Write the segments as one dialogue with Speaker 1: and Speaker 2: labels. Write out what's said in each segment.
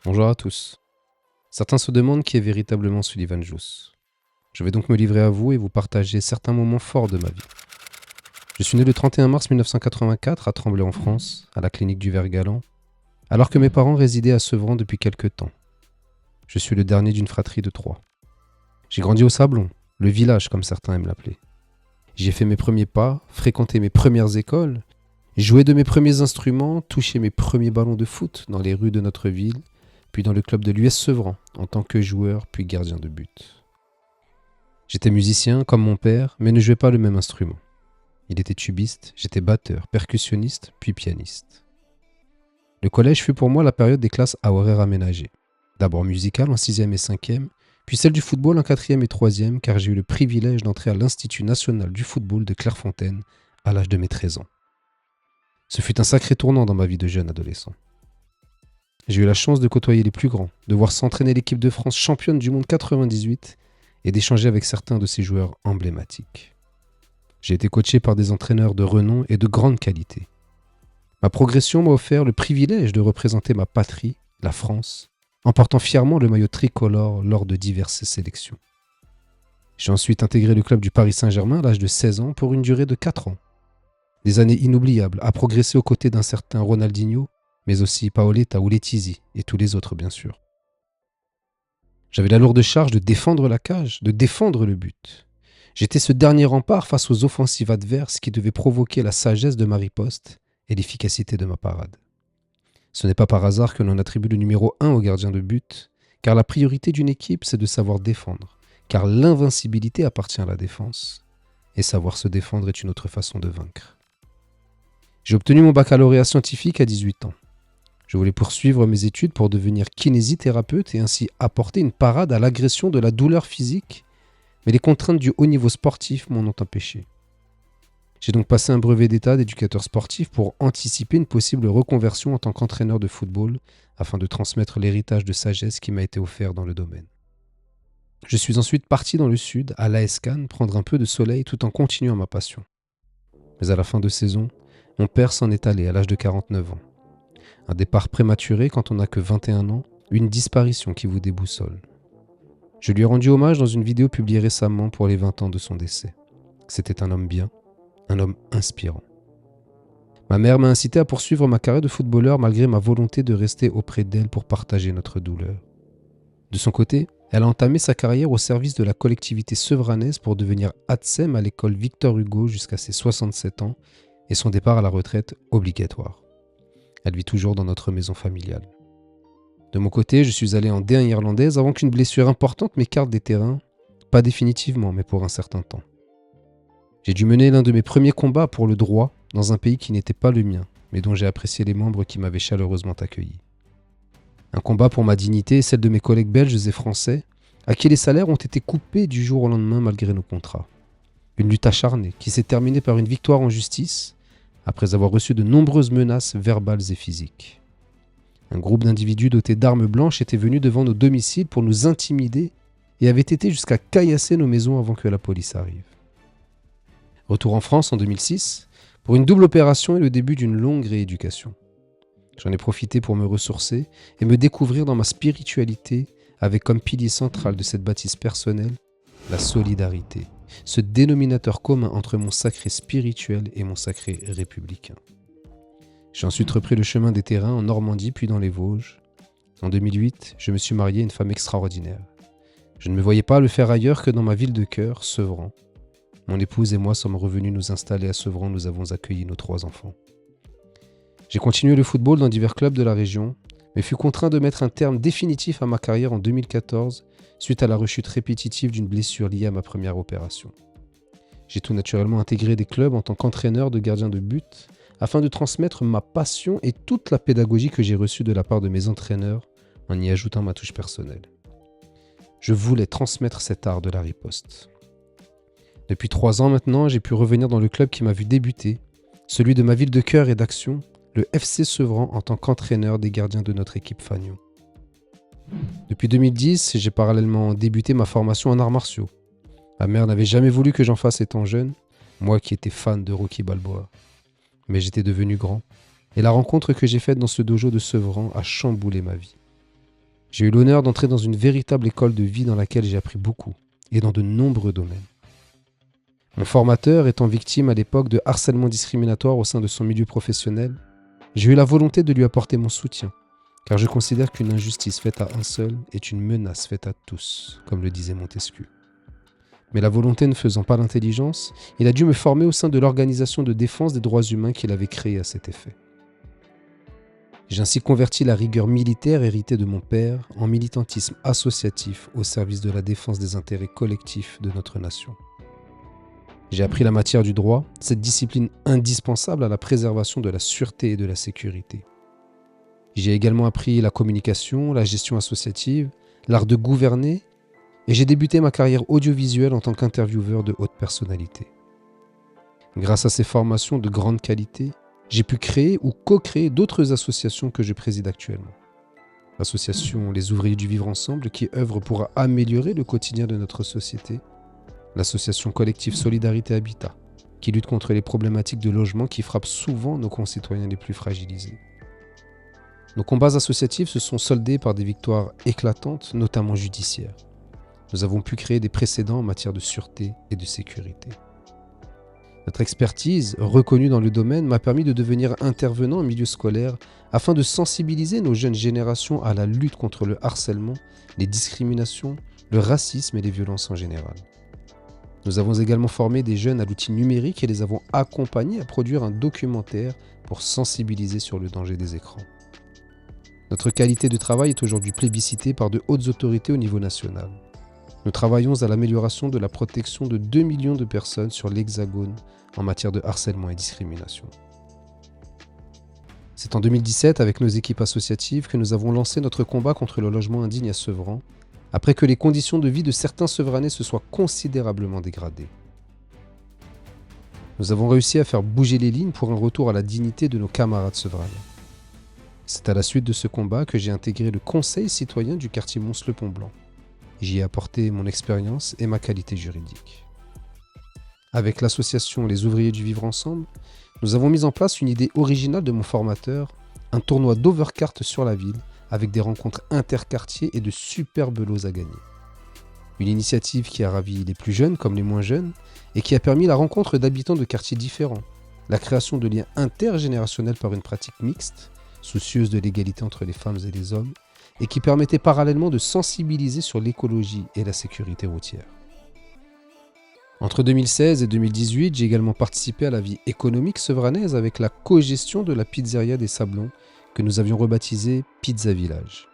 Speaker 1: Bonjour à tous. Certains se demandent qui est véritablement Sullivan Juice. Je vais donc me livrer à vous et vous partager certains moments forts de ma vie. Je suis né le 31 mars 1984 à Tremblay en France, à la clinique du Vert-Galant, alors que mes parents résidaient à Sevran depuis quelque temps. Je suis le dernier d'une fratrie de 3. J'ai grandi au Sablon, le village comme certains aiment l'appeler. J'y ai fait mes premiers pas, fréquenté mes premières écoles, joué de mes premiers instruments, touché mes premiers ballons de foot dans les rues de notre ville, puis dans le club de l'US Sevran en tant que joueur puis gardien de but. J'étais musicien comme mon père, mais ne jouais pas le même instrument. Il était tubiste, j'étais batteur, percussionniste, puis pianiste. Le collège fut pour moi la période des classes à horaires aménagés. D'abord musicale en 6e et 5e, puis celle du football en 4e et 3e, car j'ai eu le privilège d'entrer à l'Institut national du football de Clairefontaine à l'âge de mes 13 ans. Ce fut un sacré tournant dans ma vie de jeune adolescent. J'ai eu la chance de côtoyer les plus grands, de voir s'entraîner l'équipe de France championne du monde 98 et d'échanger avec certains de ses joueurs emblématiques. J'ai été coaché par des entraîneurs de renom et de grande qualité. Ma progression m'a offert le privilège de représenter ma patrie, la France, en portant fièrement le maillot tricolore lors de diverses sélections. J'ai ensuite intégré le club du Paris Saint-Germain à l'âge de 16 ans pour une durée de 4 ans. Des années inoubliables à progresser aux côtés d'un certain Ronaldinho, mais aussi Paoletta ou Letizy et tous les autres bien sûr. J'avais la lourde charge de défendre la cage, de défendre le but. J'étais ce dernier rempart face aux offensives adverses qui devaient provoquer la sagesse de ma riposte et l'efficacité de ma parade. Ce n'est pas par hasard que l'on attribue le numéro 1 au gardien de but, car la priorité d'une équipe c'est de savoir défendre, car l'invincibilité appartient à la défense, et savoir se défendre est une autre façon de vaincre. J'ai obtenu mon baccalauréat scientifique à 18 ans. Je voulais poursuivre mes études pour devenir kinésithérapeute et ainsi apporter une parade à l'agression de la douleur physique, mais les contraintes du haut niveau sportif m'en ont empêché. J'ai donc passé un brevet d'état d'éducateur sportif pour anticiper une possible reconversion en tant qu'entraîneur de football afin de transmettre l'héritage de sagesse qui m'a été offert dans le domaine. Je suis ensuite parti dans le sud, à l'AS Cannes, prendre un peu de soleil tout en continuant ma passion. Mais à la fin de saison, mon père s'en est allé à l'âge de 49 ans. Un départ prématuré quand on n'a que 21 ans, une disparition qui vous déboussole. Je lui ai rendu hommage dans une vidéo publiée récemment pour les 20 ans de son décès. C'était un homme bien, un homme inspirant. Ma mère m'a incité à poursuivre ma carrière de footballeur malgré ma volonté de rester auprès d'elle pour partager notre douleur. De son côté, elle a entamé sa carrière au service de la collectivité sevranaise pour devenir ATSEM à l'école Victor Hugo jusqu'à ses 67 ans et son départ à la retraite obligatoire. Elle vit toujours dans notre maison familiale. De mon côté, je suis allé en D1 irlandaise avant qu'une blessure importante m'écarte des terrains, pas définitivement, mais pour un certain temps. J'ai dû mener l'un de mes premiers combats pour le droit dans un pays qui n'était pas le mien, mais dont j'ai apprécié les membres qui m'avaient chaleureusement accueilli. Un combat pour ma dignité et celle de mes collègues belges et français, à qui les salaires ont été coupés du jour au lendemain malgré nos contrats. Une lutte acharnée qui s'est terminée par une victoire en justice, après avoir reçu de nombreuses menaces verbales et physiques. Un groupe d'individus dotés d'armes blanches était venu devant nos domiciles pour nous intimider et avait été jusqu'à caillasser nos maisons avant que la police arrive. Retour en France en 2006, pour une double opération et le début d'une longue rééducation. J'en ai profité pour me ressourcer et me découvrir dans ma spiritualité avec comme pilier central de cette bâtisse personnelle la solidarité, ce dénominateur commun entre mon sacré spirituel et mon sacré républicain. J'ai ensuite repris le chemin des terrains en Normandie puis dans les Vosges. En 2008, je me suis marié à une femme extraordinaire. Je ne me voyais pas le faire ailleurs que dans ma ville de cœur, Sevran. Mon épouse et moi sommes revenus nous installer à Sevran, nous avons accueilli nos 3 enfants. J'ai continué le football dans divers clubs de la région, mais fus contraint de mettre un terme définitif à ma carrière en 2014 suite à la rechute répétitive d'une blessure liée à ma première opération. J'ai tout naturellement intégré des clubs en tant qu'entraîneur de gardien de but afin de transmettre ma passion et toute la pédagogie que j'ai reçue de la part de mes entraîneurs en y ajoutant ma touche personnelle. Je voulais transmettre cet art de la riposte. Depuis 3 ans maintenant, j'ai pu revenir dans le club qui m'a vu débuter, celui de ma ville de cœur et d'action, le FC Sevran en tant qu'entraîneur des gardiens de notre équipe Fagnon. Depuis 2010, j'ai parallèlement débuté ma formation en arts martiaux. Ma mère n'avait jamais voulu que j'en fasse étant jeune, moi qui étais fan de Rocky Balboa. Mais j'étais devenu grand, et la rencontre que j'ai faite dans ce dojo de Sevran a chamboulé ma vie. J'ai eu l'honneur d'entrer dans une véritable école de vie dans laquelle j'ai appris beaucoup, et dans de nombreux domaines. Mon formateur étant victime à l'époque de harcèlement discriminatoire au sein de son milieu professionnel, j'ai eu la volonté de lui apporter mon soutien, car je considère qu'une injustice faite à un seul est une menace faite à tous, comme le disait Montesquieu. Mais la volonté ne faisant pas l'intelligence, il a dû me former au sein de l'organisation de défense des droits humains qu'il avait créée à cet effet. J'ai ainsi converti la rigueur militaire héritée de mon père en militantisme associatif au service de la défense des intérêts collectifs de notre nation. J'ai appris la matière du droit, cette discipline indispensable à la préservation de la sûreté et de la sécurité. J'ai également appris la communication, la gestion associative, l'art de gouverner, et j'ai débuté ma carrière audiovisuelle en tant qu'intervieweur de haute personnalité. Grâce à ces formations de grande qualité, j'ai pu créer ou co-créer d'autres associations que je préside actuellement. L'association Les Ouvriers du Vivre Ensemble qui œuvre pour améliorer le quotidien de notre société. L'association collective Solidarité Habitat qui lutte contre les problématiques de logement qui frappent souvent nos concitoyens les plus fragilisés. Nos combats associatifs se sont soldés par des victoires éclatantes, notamment judiciaires. Nous avons pu créer des précédents en matière de sûreté et de sécurité. Notre expertise, reconnue dans le domaine, m'a permis de devenir intervenant en milieu scolaire afin de sensibiliser nos jeunes générations à la lutte contre le harcèlement, les discriminations, le racisme et les violences en général. Nous avons également formé des jeunes à l'outil numérique et les avons accompagnés à produire un documentaire pour sensibiliser sur le danger des écrans. Notre qualité de travail est aujourd'hui plébiscitée par de hautes autorités au niveau national. Nous travaillons à l'amélioration de la protection de 2 millions de personnes sur l'Hexagone en matière de harcèlement et discrimination. C'est en 2017, avec nos équipes associatives, que nous avons lancé notre combat contre le logement indigne à Sevran, après que les conditions de vie de certains Sevranais se soient considérablement dégradées. Nous avons réussi à faire bouger les lignes pour un retour à la dignité de nos camarades sevranais. C'est à la suite de ce combat que j'ai intégré le Conseil citoyen du quartier Mons-le-Pont-Blanc. J'y ai apporté mon expérience et ma qualité juridique. Avec l'association Les Ouvriers du Vivre Ensemble, nous avons mis en place une idée originale de mon formateur, un tournoi d'overcart sur la ville, avec des rencontres interquartiers et de superbes lots à gagner. Une initiative qui a ravi les plus jeunes comme les moins jeunes et qui a permis la rencontre d'habitants de quartiers différents, la création de liens intergénérationnels par une pratique mixte, soucieuse de l'égalité entre les femmes et les hommes, et qui permettait parallèlement de sensibiliser sur l'écologie et la sécurité routière. Entre 2016 et 2018, j'ai également participé à la vie économique sevranaise avec la co-gestion de la pizzeria des Sablons, que nous avions rebaptisée Pizza Village.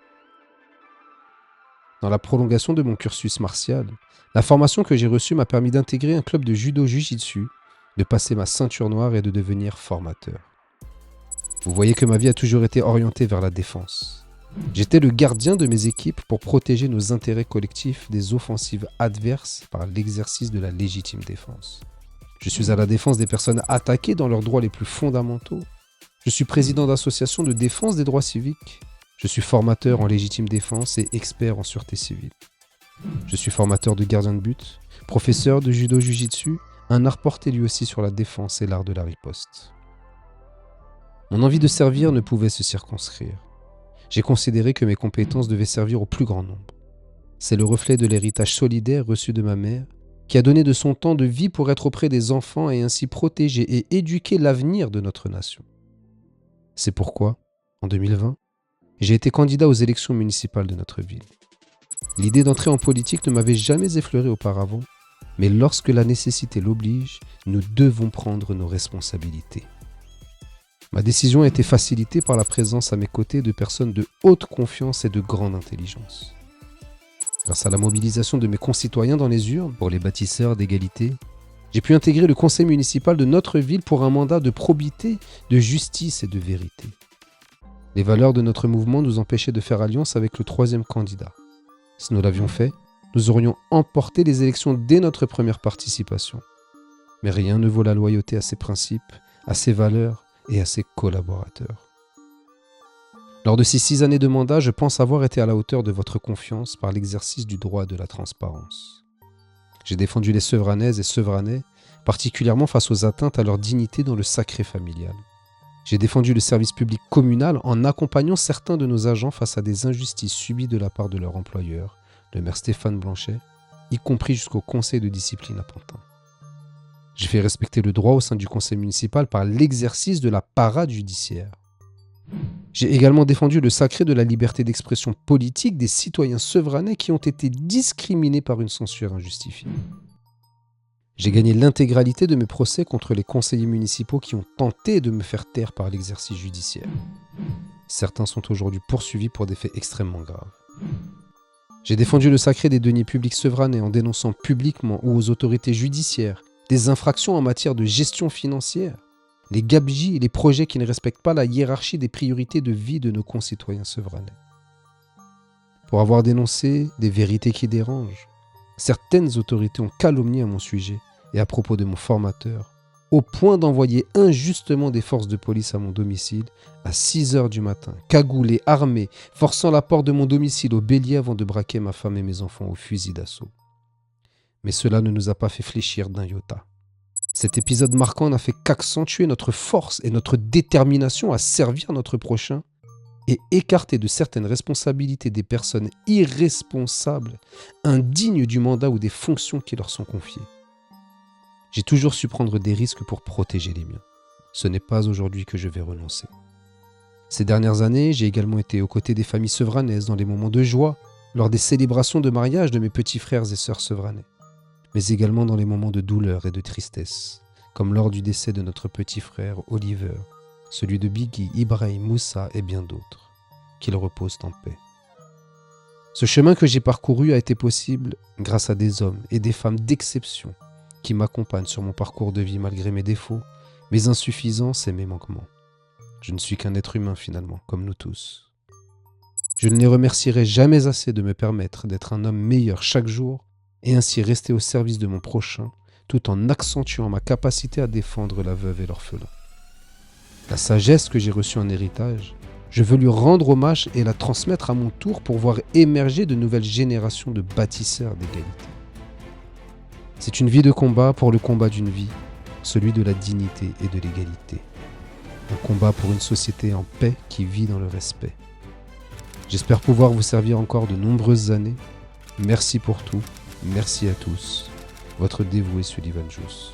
Speaker 1: Dans la prolongation de mon cursus martial, la formation que j'ai reçue m'a permis d'intégrer un club de judo jiu-jitsu, de passer ma ceinture noire et de devenir formateur. Vous voyez que ma vie a toujours été orientée vers la défense. J'étais le gardien de mes équipes pour protéger nos intérêts collectifs des offensives adverses par l'exercice de la légitime défense. Je suis à la défense des personnes attaquées dans leurs droits les plus fondamentaux. Je suis président d'associations de défense des droits civiques. Je suis formateur en légitime défense et expert en sûreté civile. Je suis formateur de gardien de but, professeur de judo jiu-jitsu, un art porté lui aussi sur la défense et l'art de la riposte. Mon envie de servir ne pouvait se circonscrire. J'ai considéré que mes compétences devaient servir au plus grand nombre. C'est le reflet de l'héritage solidaire reçu de ma mère, qui a donné de son temps de vie pour être auprès des enfants et ainsi protéger et éduquer l'avenir de notre nation. C'est pourquoi, en 2020, j'ai été candidat aux élections municipales de notre ville. L'idée d'entrer en politique ne m'avait jamais effleuré auparavant, mais lorsque la nécessité l'oblige, nous devons prendre nos responsabilités. Ma décision a été facilitée par la présence à mes côtés de personnes de haute confiance et de grande intelligence. Grâce à la mobilisation de mes concitoyens dans les urnes pour les bâtisseurs d'égalité, j'ai pu intégrer le conseil municipal de notre ville pour un mandat de probité, de justice et de vérité. Les valeurs de notre mouvement nous empêchaient de faire alliance avec le troisième candidat. Si nous l'avions fait, nous aurions emporté les élections dès notre première participation. Mais rien ne vaut la loyauté à ses principes, à ses valeurs et à ses collaborateurs. Lors de ces 6 années de mandat, je pense avoir été à la hauteur de votre confiance par l'exercice du droit de la transparence. J'ai défendu les Sevranaises et Sevranais, particulièrement face aux atteintes à leur dignité dans le sacré familial. J'ai défendu le service public communal en accompagnant certains de nos agents face à des injustices subies de la part de leur employeur, le maire Stéphane Blanchet, y compris jusqu'au conseil de discipline à Pantin. J'ai fait respecter le droit au sein du conseil municipal par l'exercice de la parade judiciaire. J'ai également défendu le sacré de la liberté d'expression politique des citoyens sevranais qui ont été discriminés par une censure injustifiée. J'ai gagné l'intégralité de mes procès contre les conseillers municipaux qui ont tenté de me faire taire par l'exercice judiciaire. Certains sont aujourd'hui poursuivis pour des faits extrêmement graves. J'ai défendu le sacré des deniers publics sevranais en dénonçant publiquement ou aux autorités judiciaires des infractions en matière de gestion financière, les gabegies et les projets qui ne respectent pas la hiérarchie des priorités de vie de nos concitoyens sevranais. Pour avoir dénoncé des vérités qui dérangent, certaines autorités ont calomnié à mon sujet et à propos de mon formateur, au point d'envoyer injustement des forces de police à mon domicile à 6 heures du matin, cagoulés, armés, forçant la porte de mon domicile au bélier avant de braquer ma femme et mes enfants au fusil d'assaut. Mais cela ne nous a pas fait fléchir d'un iota. Cet épisode marquant n'a fait qu'accentuer notre force et notre détermination à servir notre prochain et écarter de certaines responsabilités des personnes irresponsables, indignes du mandat ou des fonctions qui leur sont confiées. J'ai toujours su prendre des risques pour protéger les miens. Ce n'est pas aujourd'hui que je vais renoncer. Ces dernières années, j'ai également été aux côtés des familles sevranaises dans les moments de joie, lors des célébrations de mariage de mes petits frères et sœurs sevranais, mais également dans les moments de douleur et de tristesse, comme lors du décès de notre petit frère Oliver, celui de Biggie, Ibrahim, Moussa et bien d'autres. Qu'ils reposent en paix. Ce chemin que j'ai parcouru a été possible grâce à des hommes et des femmes d'exception qui m'accompagnent sur mon parcours de vie malgré mes défauts, mes insuffisances et mes manquements. Je ne suis qu'un être humain finalement, comme nous tous. Je ne les remercierai jamais assez de me permettre d'être un homme meilleur chaque jour et ainsi rester au service de mon prochain tout en accentuant ma capacité à défendre la veuve et l'orphelin. La sagesse que j'ai reçue en héritage, je veux lui rendre hommage et la transmettre à mon tour pour voir émerger de nouvelles générations de bâtisseurs d'égalité. C'est une vie de combat pour le combat d'une vie, celui de la dignité et de l'égalité. Un combat pour une société en paix qui vit dans le respect. J'espère pouvoir vous servir encore de nombreuses années. Merci pour tout, merci à tous. Votre dévoué Sullivan Juice.